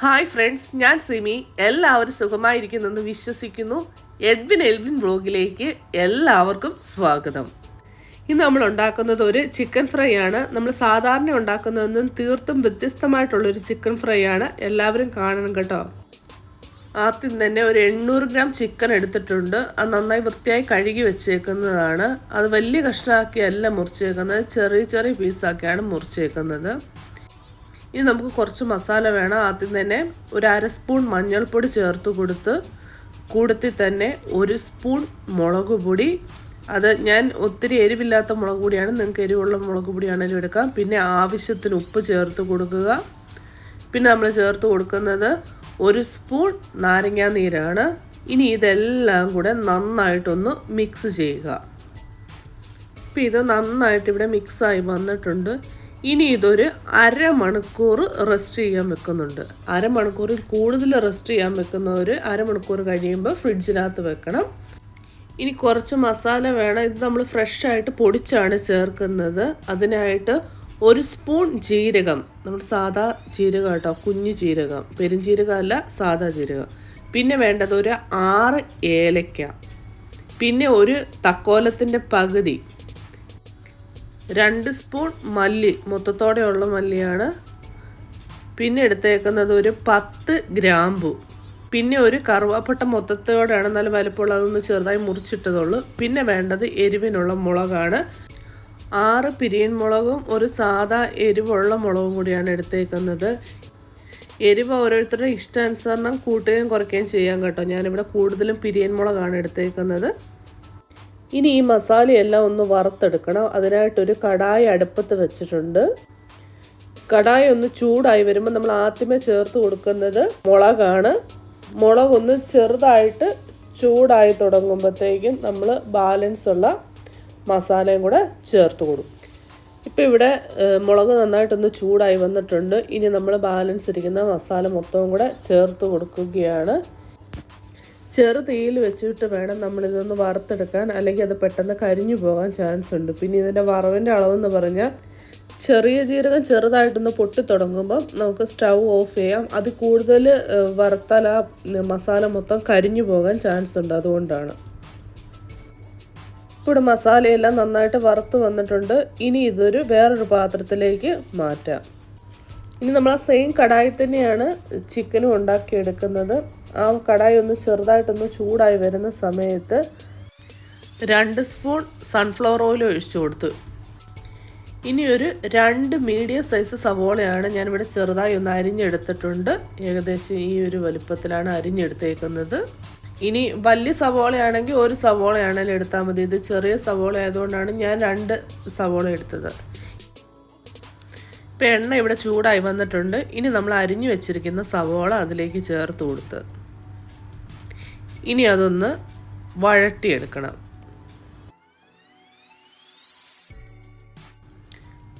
Hi friends, ഞാൻ സിമി. എല്ലാവരും സുഖമായിരിക്കുന്നെന്ന് വിശ്വസിക്കുന്നു. എൽവിൻ വ്ലോഗിലേക്ക് എല്ലാവർക്കും സ്വാഗതം. ഇന്ന് നമ്മൾ ഉണ്ടാക്കുന്നത് ഒരു ചിക്കൻ ഫ്രൈ ആണ്. നമ്മൾ സാധാരണ ഉണ്ടാക്കുന്നതെന്നും തീർത്തും വ്യത്യസ്തമായിട്ടുള്ളൊരു ചിക്കൻ ഫ്രൈ ആണ്. എല്ലാവരും കാണണം കേട്ടോ. ആദ്യം തന്നെ ഒരു 800 ഗ്രാം ചിക്കൻ എടുത്തിട്ടുണ്ട്. അത് നന്നായി വൃത്തിയായി കഴുകി വെച്ചേക്കുന്നതാണ്. അത് വലിയ കഷ്ണമാക്കിയല്ല മുറിച്ചേക്കുന്നത്, ചെറിയ ചെറിയ പീസാക്കിയാണ് മുറിച്ചേക്കുന്നത്. ഇനി നമുക്ക് കുറച്ച് മസാല വേണം. ആദ്യം തന്നെ ഒരു 1/2 സ്പൂൺ മഞ്ഞൾപ്പൊടി ചേർത്ത് കൊടുത്ത് കൂടത്തിൽ തന്നെ 1 സ്പൂൺ മുളക് പൊടി. അത് ഞാൻ ഒത്തിരി എരിവില്ലാത്ത മുളക് പൊടിയാണ്, നിങ്ങൾക്ക് എരിവുള്ള മുളക് പൊടിയാണെങ്കിലും എടുക്കാം. പിന്നെ ആവശ്യത്തിന് ഉപ്പ് ചേർത്ത് കൊടുക്കുക. പിന്നെ നമ്മൾ ചേർത്ത് കൊടുക്കുന്നത് 1 സ്പൂൺ നാരങ്ങാ നീരാണ്. ഇനി ഇതെല്ലാം കൂടെ നന്നായിട്ടൊന്ന് മിക്സ് ചെയ്യുക. ഇപ്പം ഇത് നന്നായിട്ട് ഇവിടെ മിക്സായി വന്നിട്ടുണ്ട്. ഇനി ഇതൊരു അരമണിക്കൂർ റെസ്റ്റ് ചെയ്യാൻ വെക്കുന്നുണ്ട്. അരമണിക്കൂറിൽ കൂടുതൽ റെസ്റ്റ് ചെയ്യാൻ വെക്കുന്നവർ അരമണിക്കൂർ കഴിയുമ്പോൾ ഫ്രിഡ്ജിനകത്ത് വെക്കണം. ഇനി കുറച്ച് മസാല വേണം. ഇത് നമ്മൾ ഫ്രഷായിട്ട് പൊടിച്ചാണ് ചേർക്കുന്നത്. അതിനായിട്ട് 1 സ്പൂൺ ജീരകം, നമ്മൾ സാധാ ജീരകം കേട്ടോ, കുഞ്ഞു ജീരകം, പെരുംജീരകം അല്ല, സാധാ ജീരകം. പിന്നെ വേണ്ടത് ഒരു 6 ഏലക്ക, പിന്നെ ഒരു തക്കോലത്തിൻ്റെ പകുതി, 2 സ്പൂൺ മല്ലി, മൊത്തത്തോടെയുള്ള മല്ലിയാണ്. പിന്നെ എടുത്തേക്കുന്നത് ഒരു 10 ഗ്രാമ്പു, പിന്നെ ഒരു കറുവാപ്പട്ട മൊത്തത്തോടെയാണ്, നല്ല വലുപ്പമുള്ള, അതൊന്ന് ചെറുതായി മുറിച്ചിട്ടതുള്ളൂ. പിന്നെ വേണ്ടത് എരിവിനുള്ള മുളകാണ്. 6 പിരിയൻ മുളകും ഒരു സാധാ എരിവുള്ള മുളകും കൂടിയാണ് എടുത്തേക്കുന്നത്. എരിവ് ഓരോരുത്തരുടെ ഇഷ്ടാനുസരണം കൂട്ടുകയും കുറയ്ക്കുകയും ചെയ്യാം കേട്ടോ. ഞാനിവിടെ കൂടുതലും പിരിയൻ മുളകാണ് എടുത്തേക്കുന്നത്. ഇനി ഈ മസാലയെല്ലാം ഒന്ന് വറുത്തെടുക്കണം. അതിനായിട്ടൊരു കടായി അടുപ്പത്ത് വെച്ചിട്ടുണ്ട്. കടായി ഒന്ന് ചൂടായി വരുമ്പോൾ നമ്മൾ ആദ്യമേ ചേർത്ത് കൊടുക്കുന്നത് മുളകാണ്. മുളകൊന്ന് ചെറുതായിട്ട് ചൂടായി തുടങ്ങുമ്പോഴത്തേക്കും നമ്മൾ ബാലൻസ് ഉള്ള മസാലയും കൂടെ ചേർത്ത് കൊടുക്കും. ഇപ്പോൾ ഇവിടെ മുളക് നന്നായിട്ടൊന്ന് ചൂടായി വന്നിട്ടുണ്ട്. ഇനി നമ്മൾ ബാലൻസ് ഇരിക്കുന്ന മസാല മൊത്തവും കൂടെ ചേർത്ത് കൊടുക്കുകയാണ്. ചെറു തീയിൽ വെച്ചിട്ട് വേണം നമ്മളിതൊന്ന് വറുത്തെടുക്കാൻ, അല്ലെങ്കിൽ അത് പെട്ടെന്ന് കരിഞ്ഞു പോകാൻ ചാൻസ് ഉണ്ട്. പിന്നെ ഇതിൻ്റെ വറവിൻ്റെ അളവെന്ന് പറഞ്ഞാൽ ചെറിയ ജീരകം ചെറുതായിട്ടൊന്ന് പൊട്ടി തുടങ്ങുമ്പം നമുക്ക് സ്റ്റൗ ഓഫ് ചെയ്യാം. അത് കൂടുതൽ വറുത്താൽ ആ മസാല മൊത്തം കരിഞ്ഞു പോകാൻ ചാൻസ് ഉണ്ട്, അതുകൊണ്ടാണ്. ഇവിടെ മസാലയെല്ലാം നന്നായിട്ട് വറുത്ത് വന്നിട്ടുണ്ട്. ഇനി ഇതൊരു വേറൊരു പാത്രത്തിലേക്ക് മാറ്റാം. ഇനി നമ്മൾ ആ സെയിം കടായി തന്നെയാണ് ചിക്കനും ഉണ്ടാക്കിയെടുക്കുന്നത്. ആ കടായി ഒന്ന് ചെറുതായിട്ടൊന്ന് ചൂടായി വരുന്ന സമയത്ത് 2 സ്പൂൺ സൺഫ്ലവർ ഓയിൽ ഒഴിച്ചു കൊടുത്തു. ഇനി ഒരു 2 മീഡിയം സൈസ് സവോളയാണ് ഞാനിവിടെ ചെറുതായി ഒന്ന് അരിഞ്ഞെടുത്തിട്ടുണ്ട്. ഏകദേശം ഈ ഒരു വലുപ്പത്തിലാണ് അരിഞ്ഞെടുത്തേക്കുന്നത്. ഇനി വലിയ സവോളയാണെങ്കിൽ 1 സവോളയാണെങ്കിലും എടുത്താൽ മതി. ഇത് ചെറിയ സവോള ആയതുകൊണ്ടാണ് ഞാൻ 2 സവോള എടുത്തത്. ഇപ്പം എണ്ണ ഇവിടെ ചൂടായി വന്നിട്ടുണ്ട്. ഇനി നമ്മൾ അരിഞ്ഞു വെച്ചിരിക്കുന്ന സവോള അതിലേക്ക് ചേർത്ത് കൊടുത്ത് ഇനി അതൊന്ന് വഴട്ടിയെടുക്കണം.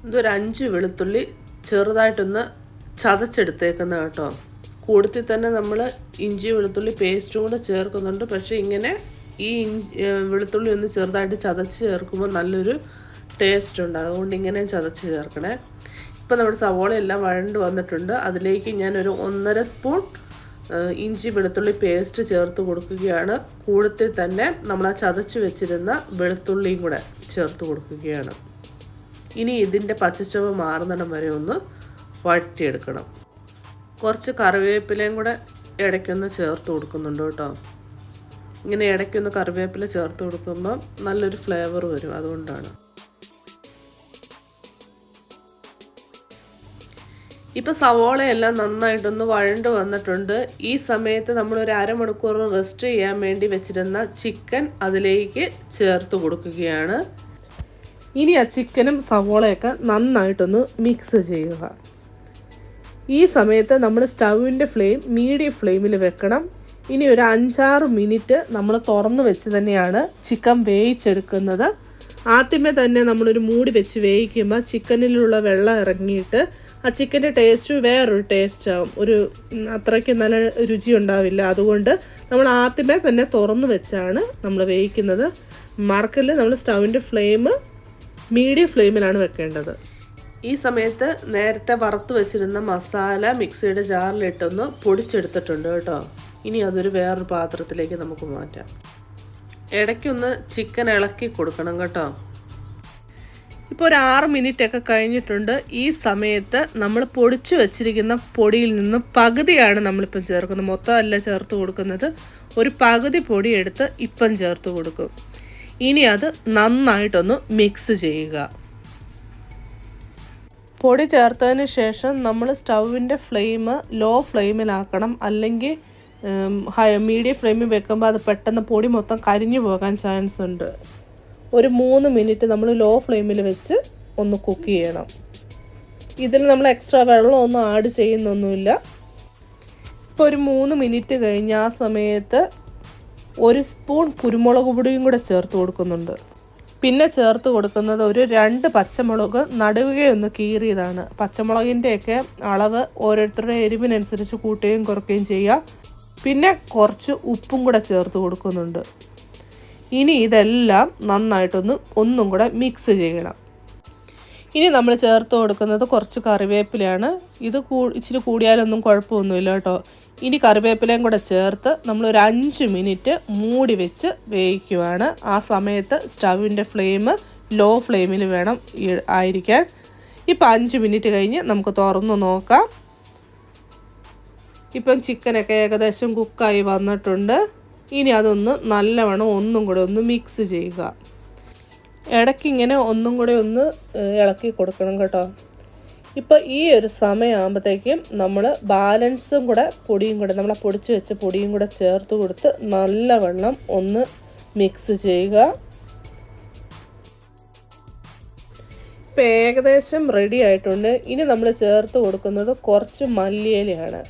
ഇതൊരു 5 വെളുത്തുള്ളി ചെറുതായിട്ടൊന്ന് ചതച്ചെടുത്തേക്കുന്ന കേട്ടോ. കൂടത്തിൽ തന്നെ നമ്മൾ ഇഞ്ചി വെളുത്തുള്ളി പേസ്റ്റും കൂടെ ചേർക്കുന്നുണ്ട്. പക്ഷേ ഇങ്ങനെ ഈ വെളുത്തുള്ളി ഒന്ന് ചെറുതായിട്ട് ചതച്ച് ചേർക്കുമ്പോൾ നല്ലൊരു ടേസ്റ്റ് ഉണ്ട്, അതുകൊണ്ട് ഇങ്ങനെ ചതച്ച് ചേർക്കണേ. ഇപ്പം നമ്മുടെ സവോളയെല്ലാം വഴണ്ട് വന്നിട്ടുണ്ട്. അതിലേക്ക് ഞാനൊരു 1.5 സ്പൂൺ ഇഞ്ചി വെളുത്തുള്ളി പേസ്റ്റ് ചേർത്ത് കൊടുക്കുകയാണ്. കൂടത്തിൽ തന്നെ നമ്മൾ ആ ചതച്ച് വെച്ചിരുന്ന വെളുത്തുള്ളിയും കൂടെ ചേർത്ത് കൊടുക്കുകയാണ്. ഇനി ഇതിൻ്റെ പച്ചച്ചുവ മാറുന്നിടം വരെ ഒന്ന് വഴറ്റിയെടുക്കണം. കുറച്ച് കറിവേപ്പിലയും കൂടെ ഇടയ്ക്കൊന്ന് ചേർത്ത് കൊടുക്കുന്നുണ്ട് കേട്ടോ. ഇങ്ങനെ ഇടയ്ക്കൊന്ന് കറിവേപ്പില ചേർത്ത് കൊടുക്കുമ്പോൾ നല്ലൊരു ഫ്ലേവർ വരും, അതുകൊണ്ടാണ്. ഇപ്പോൾ സവോളയെല്ലാം നന്നായിട്ടൊന്ന് വഴണ്ട് വന്നിട്ടുണ്ട്. ഈ സമയത്ത് നമ്മളൊരു അരമണിക്കൂർ റെസ്റ്റ് ചെയ്യാൻ വേണ്ടി വെച്ചിരുന്ന ചിക്കൻ അതിലേക്ക് ചേർത്ത് കൊടുക്കുകയാണ്. ഇനി ആ ചിക്കനും സവോളയൊക്കെ നന്നായിട്ടൊന്ന് മിക്സ് ചെയ്യുക. ഈ സമയത്ത് നമ്മൾ സ്റ്റൗവിൻ്റെ ഫ്ലെയിം മീഡിയം ഫ്ലെയിമിൽ വെക്കണം. ഇനി ഒരു 5-6 മിനിറ്റ് നമ്മൾ തുറന്ന് വെച്ച് തന്നെയാണ് ചിക്കൻ വേവിച്ചെടുക്കുന്നത്. ആദ്യമേ തന്നെ നമ്മളൊരു മൂടി വെച്ച് വേവിക്കുമ്പോൾ ചിക്കനിലുള്ള വെള്ളം ഇറങ്ങിയിട്ട് ആ ചിക്കൻ്റെ ടേസ്റ്റ് വേറൊരു ടേസ്റ്റ് ആവും, ഒരു അത്രയ്ക്ക് നല്ല രുചി ഉണ്ടാവില്ല. അതുകൊണ്ട് നമ്മൾ ആദ്യമേ തന്നെ തുറന്ന് വെച്ചാണ് നമ്മൾ വേവിക്കുന്നത്. മറക്കല്ല്, നമ്മൾ സ്റ്റൗവിൻ്റെ ഫ്ലെയിം മീഡിയം ഫ്ലെയിമിലാണ് വെക്കേണ്ടത്. ഈ സമയത്ത് നേരത്തെ വറുത്ത് വെച്ചിരുന്ന മസാല മിക്സിയുടെ ജാറിലിട്ടൊന്ന് പൊടിച്ചെടുത്തിട്ടുണ്ട് കേട്ടോ. ഇനി അതൊരു വേറൊരു പാത്രത്തിലേക്ക് നമുക്ക് മാറ്റാം. ഇടയ്ക്കൊന്ന് ചിക്കൻ ഇളക്കി കൊടുക്കണം കേട്ടോ. ഇപ്പോൾ ഒരു 6 മിനിറ്റൊക്കെ കഴിഞ്ഞിട്ടുണ്ട്. ഈ സമയത്ത് നമ്മൾ പൊടിച്ചു വെച്ചിരിക്കുന്ന പൊടിയിൽ നിന്ന് പകുതിയാണ് നമ്മളിപ്പം ചേർക്കുന്നത്. മൊത്തം അല്ല ചേർത്ത് കൊടുക്കുന്നത്. ഒരു പകുതി പൊടി എടുത്ത് ഇപ്പം ചേർത്ത് കൊടുക്കും. ഇനി അത് നന്നായിട്ടൊന്ന് മിക്സ് ചെയ്യുക. പൊടി ചേർത്തതിന് ശേഷം നമ്മൾ സ്റ്റൗവിൻ്റെ ഫ്ലെയിം ലോ ഫ്ലെയിമിലാക്കണം. അല്ലെങ്കിൽ മീഡിയം ഫ്ലെയിമിൽ വെക്കുമ്പോൾ അത് പെട്ടെന്ന് പൊടി മൊത്തം കരിഞ്ഞു പോകാൻ ചാൻസ് ഉണ്ട്. ഒരു 3 മിനിറ്റ് നമ്മൾ ലോ ഫ്ലെയിമിൽ വെച്ച് ഒന്ന് കുക്ക് ചെയ്യണം. ഇതിൽ നമ്മൾ എക്സ്ട്രാ വെള്ളമൊന്നും ആഡ് ചെയ്യുന്നൊന്നുമില്ല. ഇപ്പോൾ ഒരു 3 മിനിറ്റ് കഴിഞ്ഞ് ആ സമയത്ത് 1 സ്പൂൺ കുരുമുളക് പൊടിയും കൂടെ ചേർത്ത് കൊടുക്കുന്നുണ്ട്. പിന്നെ ചേർത്ത് കൊടുക്കുന്നത് ഒരു 2 പച്ചമുളക് നടുകയൊന്ന് കീറിയതാണ്. പച്ചമുളകിൻ്റെയൊക്കെ അളവ് ഓരോരുത്തരുടെ എരിവിനനുസരിച്ച് കൂട്ടുകയും കുറയ്ക്കുകയും ചെയ്യുക. പിന്നെ കുറച്ച് ഉപ്പും കൂടെ ചേർത്ത് കൊടുക്കുന്നുണ്ട്. ഇനി ഇതെല്ലാം നന്നായിട്ടൊന്ന് ഒന്നും കൂടെ മിക്സ് ചെയ്യണം. ഇനി നമ്മൾ ചേർത്ത് കൊടുക്കുന്നത് കുറച്ച് കറിവേപ്പിലയാണ്. ഇത് ഇച്ചിരി കൂടിയാലൊന്നും കുഴപ്പമൊന്നുമില്ല കേട്ടോ. ഇനി കറിവേപ്പിലയും കൂടെ ചേർത്ത് നമ്മളൊരു 5 മിനിറ്റ് മൂടി വെച്ച് വേവിക്കുവാണ്. ആ സമയത്ത് സ്റ്റൗവിൻ്റെ ഫ്ലെയിം ലോ ഫ്ലെയിമിൽ വേണം ആയിരിക്കാൻ. ഇപ്പം 5 മിനിറ്റ് കഴിഞ്ഞ് നമുക്ക് തുറന്ന് നോക്കാം. ഇപ്പം ചിക്കനൊക്കെ ഏകദേശം കുക്കായി വന്നിട്ടുണ്ട്. ഇനി അതൊന്ന് നല്ലവണ്ണം ഒന്നും കൂടെ ഒന്ന് മിക്സ് ചെയ്യുക. ഇടയ്ക്ക് ഇങ്ങനെ ഒന്നും കൂടെ ഒന്ന് ഇളക്കി കൊടുക്കണം കേട്ടോ. ഇപ്പോൾ ഈ ഒരു സമയമാകുമ്പോഴത്തേക്കും നമ്മൾ ബാലൻസും കൂടെ പൊടിയും കൂടെ നമ്മൾ പൊടിച്ച് വെച്ച പൊടിയും കൂടെ ചേർത്ത് കൊടുത്ത് നല്ലവണ്ണം ഒന്ന് മിക്സ് ചെയ്യുക. ഇപ്പോൾ ഏകദേശം റെഡി ആയിട്ടുണ്ട്. ഇനി നമ്മൾ ചേർത്ത് കൊടുക്കുന്നത് കുറച്ച് മല്ലിയിലയാണ്.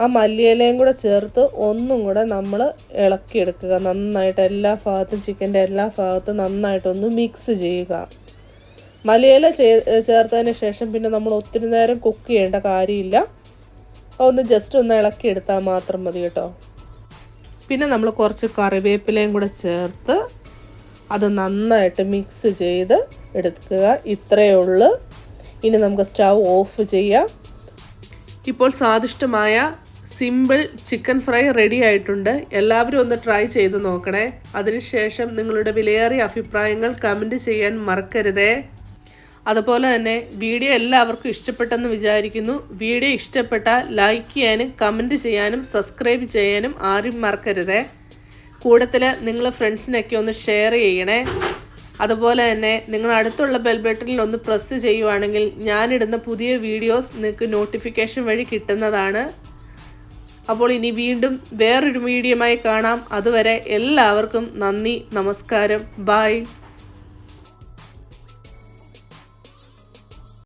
ആ മല്ലിയിലയും കൂടെ ചേർത്ത് ഒന്നും കൂടെ നമ്മൾ ഇളക്കിയെടുക്കുക. നന്നായിട്ട് എല്ലാ ഭാഗത്തും ചിക്കൻ്റെ എല്ലാ ഭാഗത്തും നന്നായിട്ടൊന്ന് മിക്സ് ചെയ്യുക. മല്ലിയില ചേർത്തതിന് ശേഷം പിന്നെ നമ്മൾ ഒത്തിരി നേരം കുക്ക് ചെയ്യേണ്ട കാര്യമില്ല. ഒന്ന് ജസ്റ്റ് ഒന്ന് ഇളക്കിയെടുത്താൽ മാത്രം മതി കേട്ടോ. പിന്നെ നമ്മൾ കുറച്ച് കറിവേപ്പിലയും കൂടെ ചേർത്ത് അത് നന്നായിട്ട് മിക്സ് ചെയ്ത് എടുക്കുക. ഇത്രയേ ഉള്ളൂ. ഇനി നമുക്ക് സ്റ്റൗ ഓഫ് ചെയ്യാം. ഇപ്പോൾ സ്വാദിഷ്ടമായ സിമ്പിൾ ചിക്കൻ ഫ്രൈ റെഡി ആയിട്ടുണ്ട്. എല്ലാവരും ഒന്ന് ട്രൈ ചെയ്ത് നോക്കണേ. അതിനുശേഷം നിങ്ങളുടെ വിലയേറിയ അഭിപ്രായങ്ങൾ കമൻറ്റ് ചെയ്യാൻ മറക്കരുതേ. അതുപോലെ തന്നെ വീഡിയോ എല്ലാവർക്കും ഇഷ്ടപ്പെട്ടെന്ന് വിചാരിക്കുന്നു. വീഡിയോ ഇഷ്ടപ്പെട്ടാൽ ലൈക്ക് ചെയ്യാനും കമൻറ്റ് ചെയ്യാനും സബ്സ്ക്രൈബ് ചെയ്യാനും ആരും മറക്കരുതേ. കൂട്ടത്തിൽ നിങ്ങൾ ഫ്രണ്ട്സിനൊക്കെ ഒന്ന് ഷെയർ ചെയ്യണേ. അതുപോലെ തന്നെ നിങ്ങൾ അടുത്തുള്ള ബെൽ ബട്ടണിൽ ഒന്ന് പ്രസ് ചെയ്യുവാണെങ്കിൽ ഞാനിടുന്ന പുതിയ വീഡിയോസ് നിങ്ങൾക്ക് നോട്ടിഫിക്കേഷൻ വഴി കിട്ടുന്നതാണ്. അപ്പോൾ ഇനി വീണ്ടും വേറൊരു വീഡിയോയുമായി കാണാം. അതുവരെ എല്ലാവർക്കും നന്ദി, നമസ്കാരം, ബൈ.